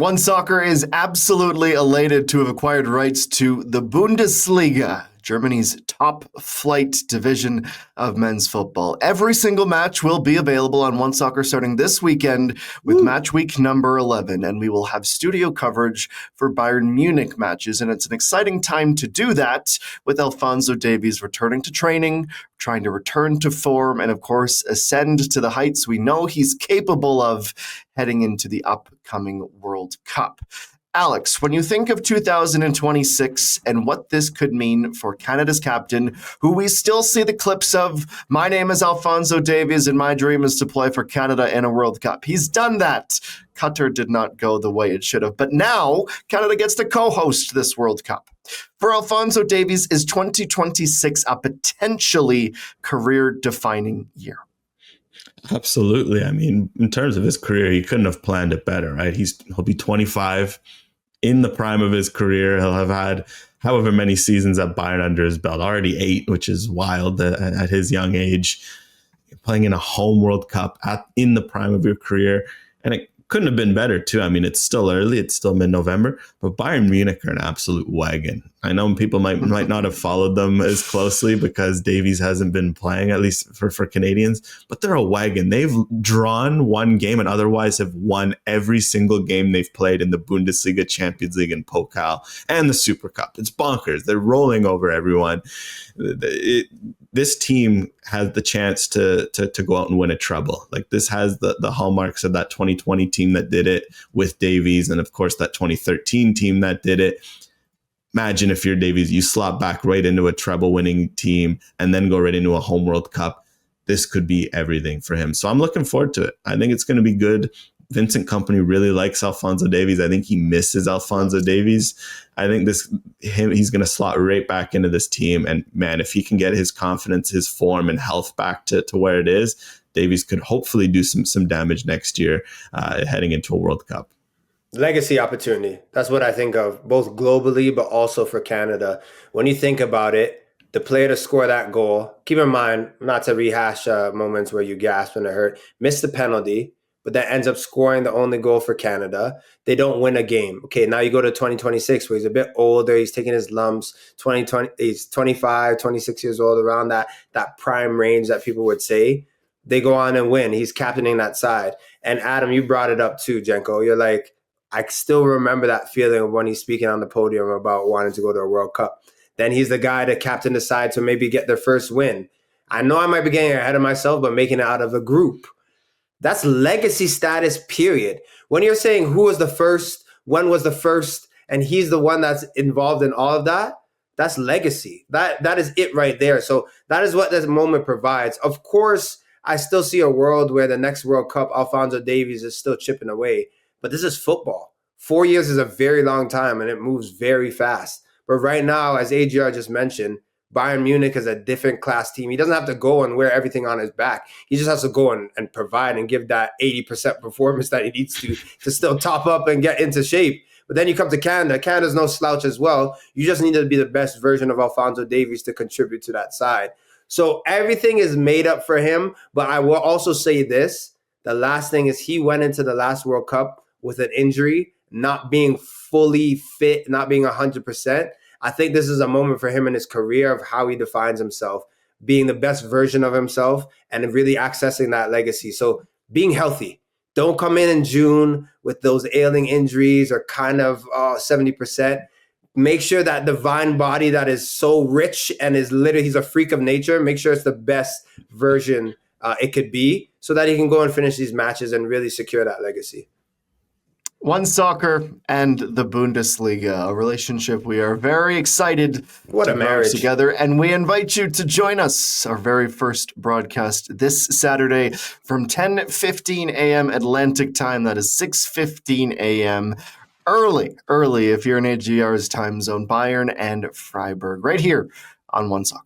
OneSoccer is absolutely elated to have acquired rights to the Bundesliga, Germany's top flight division of men's football. Every single match will be available on OneSoccer starting this weekend with match week number 11, and we will have studio coverage for Bayern Munich matches, and it's an exciting time to do that with Alphonso Davies returning to training, trying to return to form, and of course ascend to the heights we know he's capable of heading into the upcoming World Cup. Alex, when you think of 2026 and what this could mean for Canada's captain, who we still see the clips of, my name is Alphonso Davies and my dream is to play for Canada in a World Cup. He's done that. Qatar did not go the way it should have, but now Canada gets to co-host this World Cup. For Alphonso Davies, is 2026 a potentially career-defining year? Absolutely. I mean, in terms of his career, he couldn't have planned it better, right? He'll be 25 in the prime of his career. He'll have had however many seasons at Bayern under his belt, already 8, which is wild at his young age. Playing in a home World Cup in the prime of your career. And it couldn't have been better, too. I mean, it's still early. It's still mid-November. But Bayern Munich are an absolute wagon. I know people might not have followed them as closely because Davies hasn't been playing, at least for Canadians. But they're a wagon. They've drawn one game and otherwise have won every single game they've played in the Bundesliga, Champions League, and Pokal, and the Super Cup. It's bonkers. They're rolling over everyone. This team has the chance to go out and win a treble. Like, this has the hallmarks of that 2020 team that did it with Davies, and of course that 2013 team that did it. Imagine if you're Davies, you slot back right into a treble winning team and then go right into a home World Cup. This could be everything for him. So I'm looking forward to it. I think it's going to be good. Vincent Kompany really likes Alphonso Davies. I think he misses Alphonso Davies. I think he's going to slot right back into this team. And man, if he can get his confidence, his form, and health back to where it is, Davies could hopefully do some damage next year heading into a World Cup. Legacy opportunity. That's what I think of, both globally, but also for Canada. When you think about it, the player to score that goal, keep in mind, not to rehash moments where you gasp and it hurt, missed the penalty, but that ends up scoring the only goal for Canada. They don't win a game. Okay, now you go to 2026 where he's a bit older. He's taking his lumps. He's 25, 26 years old, around that prime range that people would say. They go on and win. He's captaining that side. And Adam, you brought it up too, Jenko. You're like, I still remember that feeling of when he's speaking on the podium about wanting to go to a World Cup. Then he's the guy to captain the side to maybe get their first win. I know I might be getting ahead of myself, but making it out of a group. That's legacy status, period. When you're saying who was the first, when was the first, and he's the one that's involved in all of that, that's legacy. That is it right there. So that is what this moment provides. Of course, I still see a world where the next World Cup, Alphonso Davies is still chipping away. But this is football. 4 years is a very long time, and it moves very fast. But right now, as AGR just mentioned, Bayern Munich is a different class team. He doesn't have to go and wear everything on his back. He just has to go and provide and give that 80% performance that he needs to still top up and get into shape. But then you come to Canada. Canada's no slouch as well. You just need to be the best version of Alphonso Davies to contribute to that side. So everything is made up for him. But I will also say this. The last thing is he went into the last World Cup with an injury, not being fully fit, not being 100%. I think this is a moment for him in his career of how he defines himself, being the best version of himself and really accessing that legacy. So being healthy. Don't come in June with those ailing injuries or kind of 70%. Make sure that divine body that is so rich and is literally, he's a freak of nature. Make sure it's the best version it could be so that he can go and finish these matches and really secure that legacy. OneSoccer and the Bundesliga, a relationship we are very excited to marriage together. And we invite you to join us, our very first broadcast this Saturday from 10:15 a.m. Atlantic time. That is 6:15 a.m. Early if you're in AGR's time zone, Bayern and Freiburg, right here on OneSoccer.